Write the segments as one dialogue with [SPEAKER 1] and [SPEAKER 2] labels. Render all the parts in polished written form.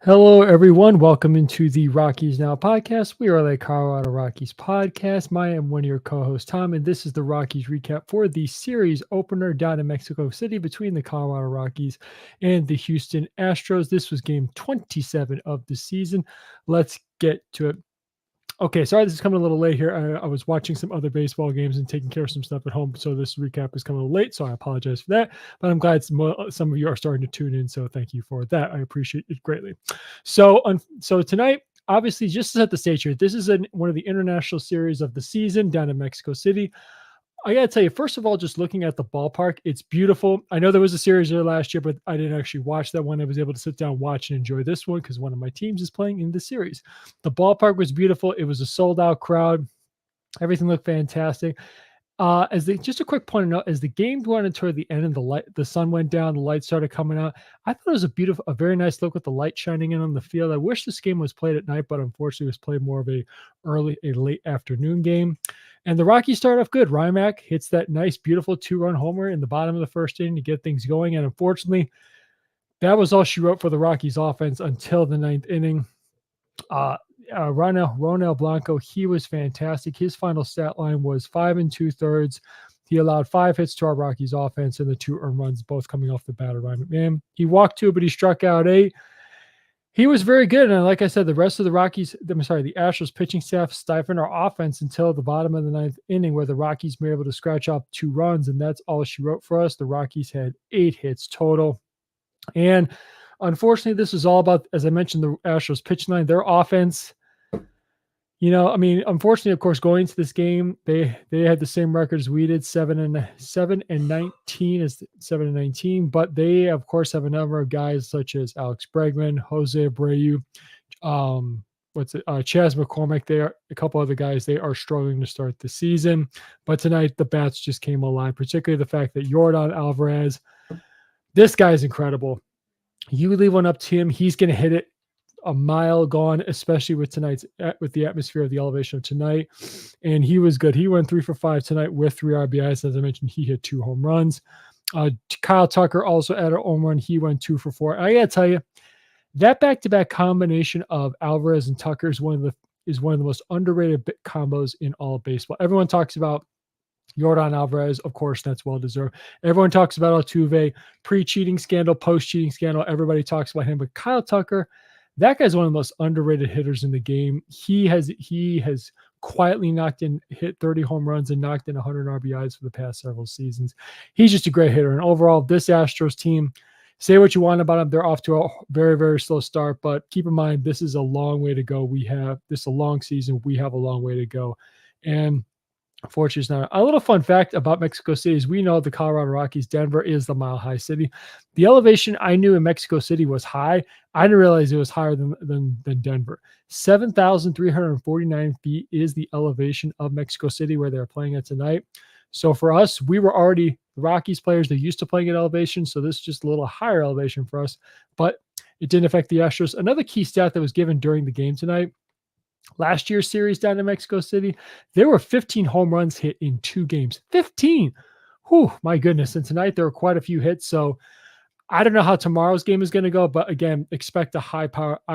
[SPEAKER 1] Hello, everyone. Welcome into the Rockies Now podcast. We are the Colorado Rockies podcast. I am one of your co-hosts, Tom, and this is the Rockies recap for the series opener down in Mexico City between the Colorado Rockies and the Houston Astros. This was game 27 of the season. Let's get to it. Okay, sorry this is coming a little late here. I was watching some other baseball games and taking care of some stuff at home, so this recap is coming a little late, so I apologize for that. But I'm glad some of you are starting to tune in, so thank you for that. I appreciate it greatly. So tonight, obviously, just to set the stage here, this is one of the international series of the season down in Mexico City. I gotta tell you, first of all, just looking at the ballpark, it's beautiful. I know there was a series there last year, but I didn't actually watch that one. I was able to sit down, watch, and enjoy this one because one of my teams is playing in the series. The ballpark was beautiful. It was a sold-out crowd. Everything looked fantastic. Just a quick point to note, as the game went toward the end and the sun went down, the lights started coming out. I thought it was a very nice look with the light shining in on the field. I wish this game was played at night, but unfortunately, it was played more of a late afternoon game. And the Rockies start off good. Rymack hits that nice, beautiful 2-run homer in the bottom of the first inning to get things going. And unfortunately, that was all she wrote for the Rockies offense until the ninth inning. Ronel Blanco, he was fantastic. His final stat line was 5 2/3. He allowed 5 hits to our Rockies offense and the 2 earned runs, both coming off the bat of Ryan McMahon. He walked 2, but he struck out 8. He was very good. And like I said, the rest of the the Astros pitching staff stifled our offense until the bottom of the ninth inning, where the Rockies were able to scratch off 2 runs. And that's all she wrote for us. The Rockies had 8 hits total. And unfortunately, this is all about, as I mentioned, the Astros pitching line, their offense. Unfortunately, of course, going into this game, they had the same record as we did, 7-19, but they, of course, have a number of guys such as Alex Bregman, Jose Abreu, Chas McCormick. They are a couple other guys. They are struggling to start the season, but tonight the bats just came alive. Particularly the fact that Yordan Alvarez, this guy is incredible. You leave one up to him, he's going to hit it a mile gone, especially with the atmosphere of the elevation of tonight. And he was good. He went 3 for 5 tonight with 3 RBIs. As I mentioned, he hit 2 home runs. Kyle Tucker also added a home run. He went 2 for 4. I gotta tell you, that back-to-back combination of Alvarez and Tucker is one of the most underrated combos in all of baseball. Everyone talks about Yordan Alvarez, of course, that's well-deserved. Everyone talks about Altuve, pre-cheating scandal, post-cheating scandal. Everybody talks about him, but Kyle Tucker, that guy's one of the most underrated hitters in the game. He has quietly hit 30 home runs and knocked in 100 RBIs for the past several seasons. He's just a great hitter. And overall, this Astros team, say what you want about them, they're off to a very, very slow start. But keep in mind, this is a long way to go. This is a long season. We have a long way to go. And unfortunately, it's not. A little fun fact about Mexico City is we know the Colorado Rockies, Denver is the Mile High City. The elevation I knew in Mexico City was high. I didn't realize it was higher than Denver. 7,349 feet is the elevation of Mexico City where they're playing at tonight. So for us, we were already Rockies players. They're used to playing at elevation, so this is just a little higher elevation for us. But it didn't affect the Astros. Another key stat that was given during the game tonight, last year's series down in Mexico City, there were 15 home runs hit in 2 games. 15! Whew, my goodness. And tonight there were quite a few hits. So I don't know how tomorrow's game is going to go, but again, I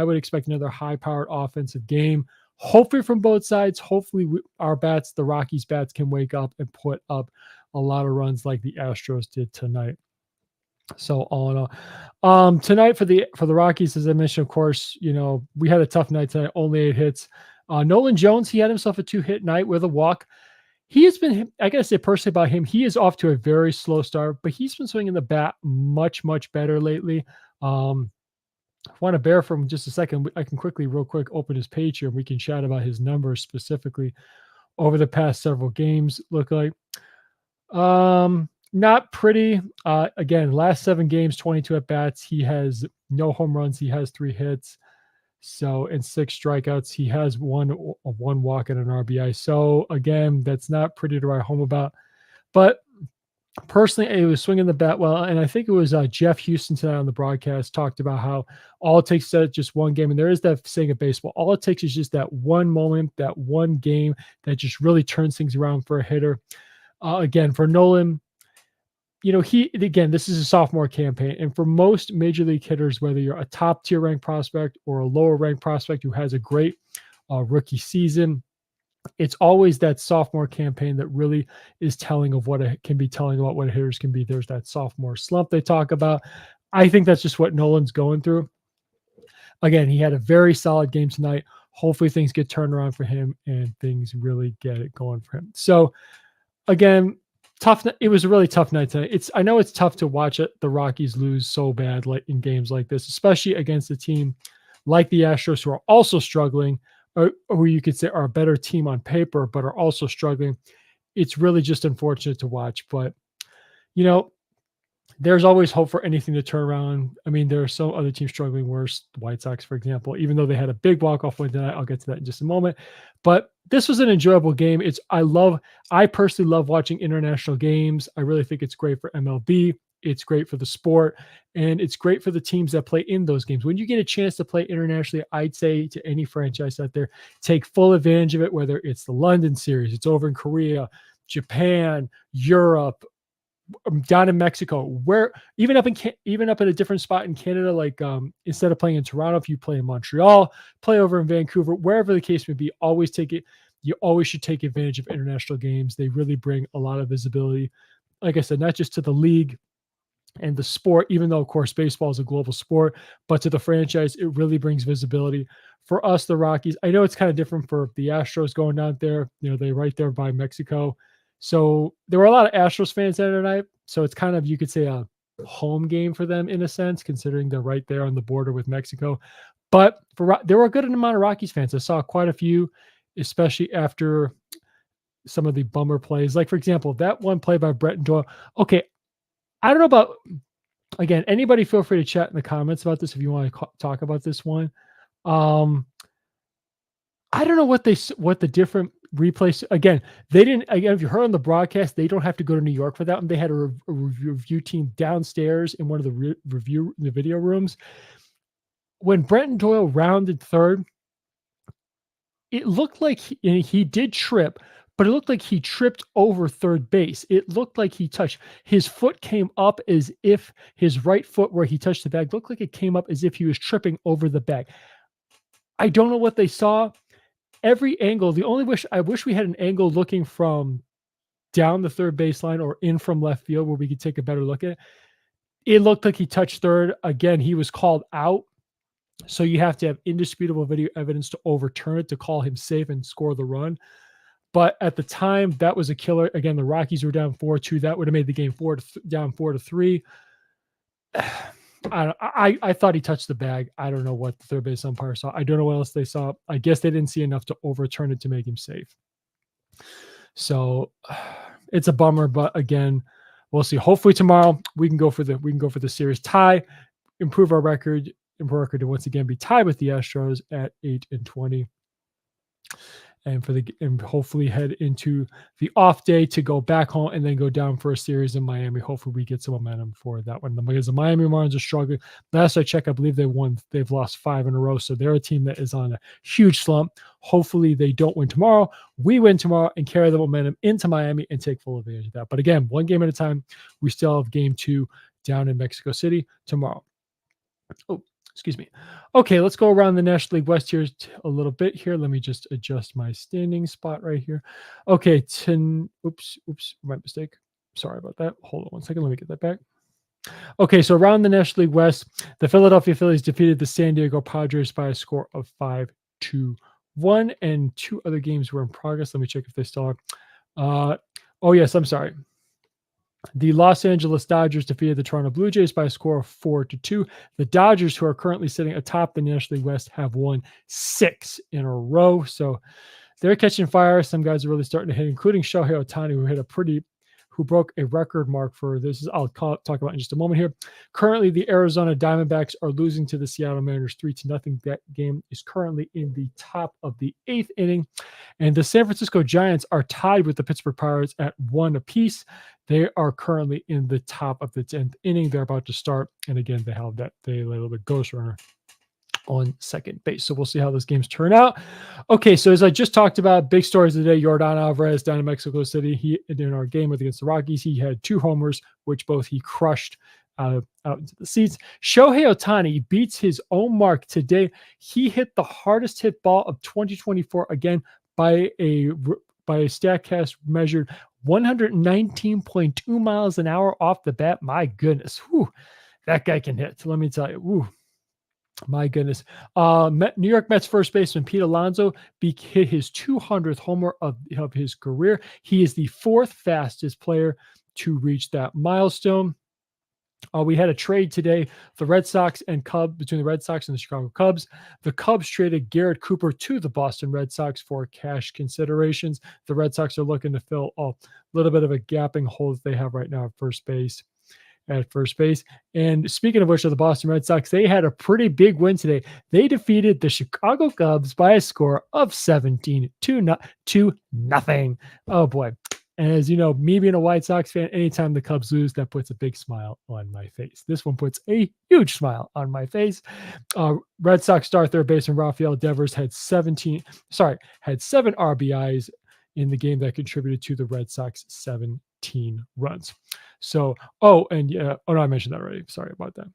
[SPEAKER 1] would expect another high-powered offensive game. Hopefully from both sides. Hopefully the Rockies bats can wake up and put up a lot of runs like the Astros did tonight. So all in all, tonight for the Rockies, as I mentioned, of course, we had a tough night tonight, only 8 hits. Nolan Jones, he had himself a 2-hit night with a walk. He has been, I gotta say personally about him, he is off to a very slow start, but he's been swinging the bat much, much better lately. I want to bear from just a second. I can real quick open his page here and we can chat about his numbers specifically over the past several games. Look like, not pretty. Again, last 7 games, 22 at bats. He has no home runs. He has 3 hits. So, and 6 strikeouts. He has one walk and an RBI. So again, that's not pretty to write home about. But personally, it was swinging the bat well. And I think it was Jeff Houston tonight on the broadcast talked about how all it takes is just one game. And there is that saying of baseball, all it takes is just that one moment, that one game that just really turns things around for a hitter. Again, for Nolan, this is a sophomore campaign. And for most major league hitters, whether you're a top tier ranked prospect or a lower ranked prospect who has a great rookie season, it's always that sophomore campaign that really is telling of what it can be telling about what hitters can be. There's that sophomore slump they talk about. I think that's just what Nolan's going through. Again, he had a very solid game tonight. Hopefully things get turned around for him and things really get it going for him. So again, tough. It was a really tough night tonight. I know it's tough to watch the Rockies lose so bad like in games like this, especially against a team like the Astros who are also struggling, or who you could say are a better team on paper, but are also struggling. It's really just unfortunate to watch. But, there's always hope for anything to turn around. I mean, there are some other teams struggling worse. The White Sox, for example, even though they had a big walk-off win tonight. I'll get to that in just a moment. But this was an enjoyable game. I personally love watching international games. I really think it's great for MLB. It's great for the sport, and it's great for the teams that play in those games. When you get a chance to play internationally, I'd say to any franchise out there, take full advantage of it, whether it's the London series, it's over in Korea, Japan, Europe, down in Mexico, where even up in a different spot in Canada, like instead of playing in Toronto, if you play in Montreal, play over in Vancouver, wherever the case may be, always take it. You always should take advantage of international games. They really bring a lot of visibility. Like I said, not just to the league and the sport, even though of course baseball is a global sport, but to the franchise, it really brings visibility. For us, the Rockies, I know it's kind of different for the Astros going down there. They're right there by Mexico. So there were a lot of Astros fans there tonight. So it's kind of, you could say, a home game for them in a sense, considering they're right there on the border with Mexico. But there were a good amount of Rockies fans. I saw quite a few, especially after some of the bummer plays. Like, for example, that one play by Brett and Doyle. Okay, I don't know about, again, anybody feel free to chat in the comments about this if you want to talk about this one. I don't know what the different replays. Again, they didn't. Again, if you heard on the broadcast, they don't have to go to New York for that one. They had a review team downstairs in one of the the video rooms. When Brenton Doyle rounded third, it looked like he did trip, but it looked like he tripped over third base. It looked like he touched. His foot came up as if his right foot where he touched the bag looked like it came up as if he was tripping over the bag. I don't know what they saw. Every angle, I wish we had an angle looking from down the third baseline or in from left field where we could take a better look at it. It looked like he touched third. Again, he was called out. So you have to have indisputable video evidence to overturn it to call him safe and score the run. But at the time, that was a killer. Again, the Rockies were down 4-2. That would have made the game down 4-3. I thought he touched the bag. I don't know what the third base umpire saw. I don't know what else they saw. I guess they didn't see enough to overturn it to make him safe. So it's a bummer, but again, we'll see. Hopefully tomorrow we can go for the series tie, improve our record, to once again be tied with the Astros at 8-20. And hopefully head into the off day to go back home and then go down for a series in Miami. Hopefully we get some momentum for that one because the Miami Marlins are struggling. Last I checked, I believe they've lost 5 in a row. So they're a team that is on a huge slump. Hopefully they don't win tomorrow. We win tomorrow and carry the momentum into Miami and take full advantage of that. But again, one game at a time. We still have game 2 down in Mexico City tomorrow. Oh, excuse me. Okay, let's go around the National League West here a little bit here. Let me just adjust my standing spot right here. Okay, oops, my mistake. Sorry about that. Hold on one second. Let me get that back. Okay, so around the National League West, the Philadelphia Phillies defeated the San Diego Padres by a score of 5-1, and 2 other games were in progress. Let me check if they still are. Oh, yes, I'm sorry. The Los Angeles Dodgers defeated the Toronto Blue Jays by a score of 4-2. The Dodgers, who are currently sitting atop the National League West, have won 6 in a row. So they're catching fire. Some guys are really starting to hit, including Shohei Ohtani, who broke a record mark for this. I'll talk about in just a moment here. Currently, the Arizona Diamondbacks are losing to the Seattle Mariners 3-0. That game is currently in the top of the 8th inning. And the San Francisco Giants are tied with the Pittsburgh Pirates at 1 apiece. They are currently in the top of the 10th inning. They're about to start. And again, they have that little bit ghost runner on second base. So we'll see how those games turn out. Okay, so as I just talked about, big stories of the day, Yordan Alvarez down in Mexico City. He, in our game against the Rockies, he had 2 homers, which both he crushed out into the seats. Shohei Ohtani beats his own mark today. He hit the hardest hit ball of 2024 again by a StatCast measured 119.2 miles an hour off the bat. My goodness, whew, that guy can hit. Let me tell you, whew. My goodness. New York Mets first baseman Pete Alonso hit his 200th homer of his career. He is the 4th fastest player to reach that milestone. We had a trade today, the Red Sox and Cubs, between the Red Sox and the Chicago Cubs. The Cubs traded Garrett Cooper to the Boston Red Sox for cash considerations. The Red Sox are looking to fill a little bit of a gaping hole that they have right now at first base. And speaking of which, of the Boston Red Sox, they had a pretty big win today. They defeated the Chicago Cubs by a score of 17 to nothing. Oh boy. And as you know, me being a White Sox fan, anytime the Cubs lose, that puts a big smile on my face. This one puts a huge smile on my face. Red Sox star third baseman Rafael Devers had 7 RBIs in the game that contributed to the Red Sox 17 runs. So, no, I mentioned that already. Sorry about that.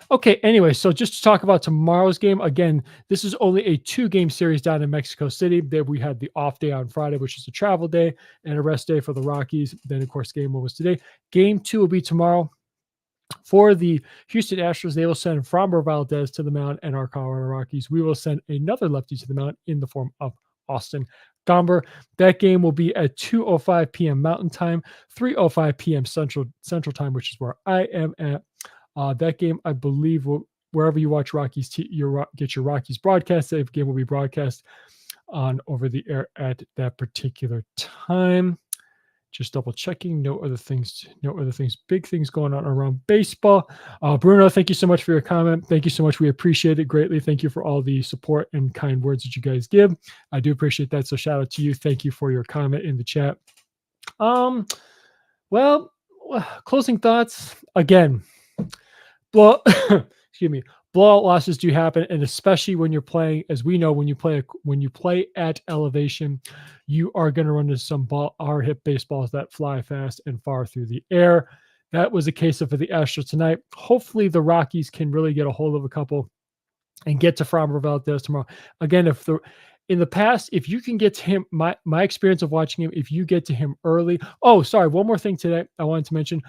[SPEAKER 1] Okay, anyway, so just to talk about tomorrow's game, again, this is only a 2-game series down in Mexico City. There we had the off day on Friday, which is a travel day, and a rest day for the Rockies. Then, of course, game 1 was today. Game 2 will be tomorrow. For the Houston Astros, they will send Framber Valdez to the mound, and our Colorado Rockies, we will send another lefty to the mound in the form of Austin Gomber. That game will be at 2:05 p.m. Mountain Time, 3:05 p.m. Central Time, which is where I am at. That game, I believe, wherever you watch Rockies, get your Rockies broadcast. That game will be broadcast on over the air at that particular time. Just double checking. No other things. Big things going on around baseball. Bruno, thank you so much for your comment. Thank you so much. We appreciate it greatly. Thank you for all the support and kind words that you guys give. I do appreciate that. So shout out to you. Thank you for your comment in the chat. Well, closing thoughts again. Excuse me. Blowout losses do happen, and especially when you're playing, as we know, when you play at elevation, you are going to run into some hard hit baseballs that fly fast and far through the air. That was a case for the Astros tonight. Hopefully, the Rockies can really get a hold of a couple and get to Framber Valdez tomorrow. Again, in the past, if you can get to him, my experience of watching him, if you get to him early. Oh, sorry, one more thing today I wanted to mention.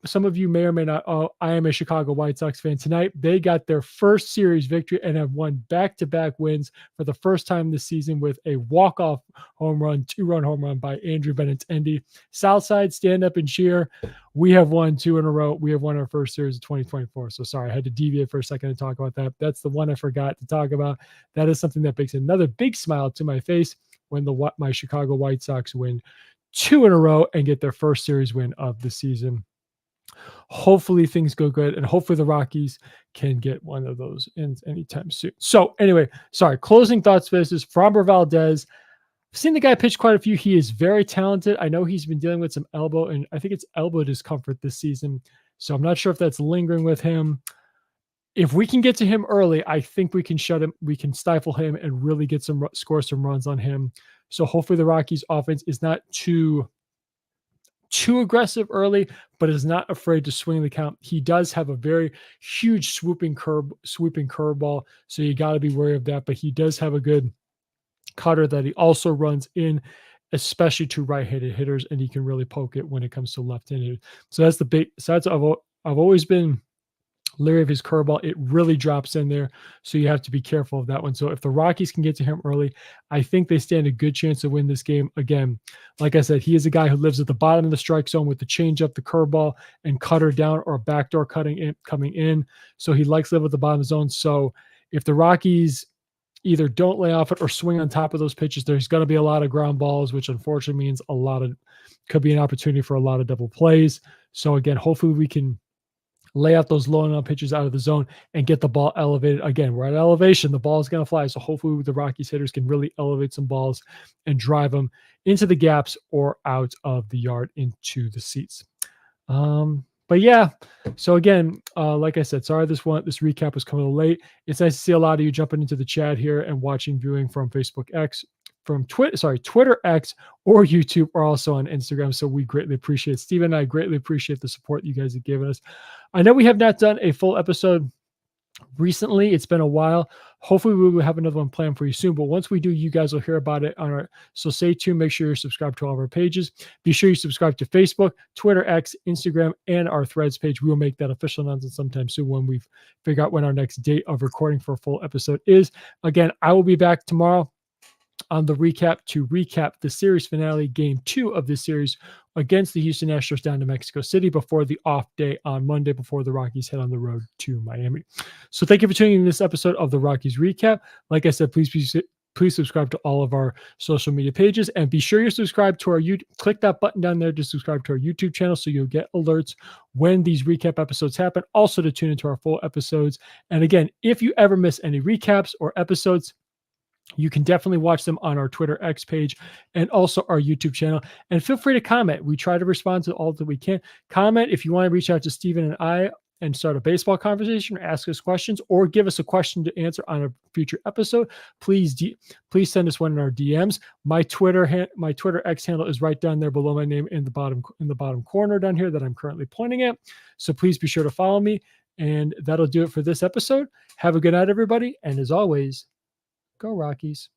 [SPEAKER 1] Some of you may or may not, I am a Chicago White Sox fan. Tonight, they got their first series victory and have won back-to-back wins for the first time this season with a walk-off home run, 2-run home run by Andrew Benintendi. Southside, stand up and cheer. We have won 2 in a row. We have won our first series of 2024. So sorry, I had to deviate for a second to talk about that. That's the one I forgot to talk about. That is something that brings another big smile to my face when my Chicago White Sox win 2 in a row and get their first series win of the season. Hopefully things go good, and hopefully the Rockies can get one of those in anytime soon. So anyway, sorry, closing thoughts for this is Framber Valdez. I've seen the guy pitch quite a few. He is very talented. I know he's been dealing with some elbow, and I think it's elbow discomfort this season. So I'm not sure if that's lingering with him. If we can get to him early, I think we can shut him. We can stifle him and really score some runs on him. So hopefully the Rockies offense is not too aggressive early, but is not afraid to swing the count. He does have a very huge swooping curveball, so you got to be wary of that. But he does have a good cutter that he also runs in, especially to right-handed hitters, and he can really poke it when it comes to left-handed. So that's the big. So that's I've always been leery of his curveball. It really drops in there, so you have to be careful of that one. So if the Rockies can get to him early, I think they stand a good chance to win this game. Again, like I said, he is a guy who lives at the bottom of the strike zone with the changeup, the curveball, and cutter down or backdoor coming in. So he likes to live at the bottom of the zone. So if the Rockies either don't lay off it or swing on top of those pitches, there's going to be a lot of ground balls, which unfortunately means could be an opportunity for a lot of double plays. So again, hopefully we can lay out those low and on pitches out of the zone and get the ball elevated. Again, we're at elevation. The ball is going to fly. So hopefully the Rockies hitters can really elevate some balls and drive them into the gaps or out of the yard into the seats. But yeah, so again, like I said, sorry this recap was coming a little late. It's nice to see a lot of you jumping into the chat here and viewing from Facebook X, from Twitter X, or YouTube, or also on Instagram. So we greatly appreciate Steven and I greatly appreciate the support you guys have given us. I know we have not done a full episode recently. It's been a while. Hopefully we will have another one planned for you soon, but once we do, you guys will hear about it on our, so stay tuned. Make sure you're subscribed to all of our pages. Be sure you subscribe to Facebook, Twitter, X, Instagram, and our Threads page. We will make that official announcement sometime soon when we've figured out when our next date of recording for a full episode is. Again, I will be back tomorrow on the recap to recap the series finale, game 2 of this series against the Houston Astros down to Mexico City before the off day on Monday, before the Rockies head on the road to Miami. So thank you for tuning in this episode of the Rockies recap. Like I said, please subscribe to all of our social media pages, and be sure you're subscribed to our YouTube. Click that button down there to subscribe to our YouTube channel so you'll get alerts when these recap episodes happen. Also to tune into our full episodes. And again, if you ever miss any recaps or episodes, you can definitely watch them on our Twitter X page and also our YouTube channel. And feel free to comment. We try to respond to all that we can. Comment if you want to reach out to Steven and I and start a baseball conversation, or ask us questions, or give us a question to answer on a future episode. Please send us one in our DMs. My Twitter X handle is right down there below my name in the bottom corner down here that I'm currently pointing at. So please be sure to follow me. And that'll do it for this episode. Have a good night, everybody. And as always, go Rockies.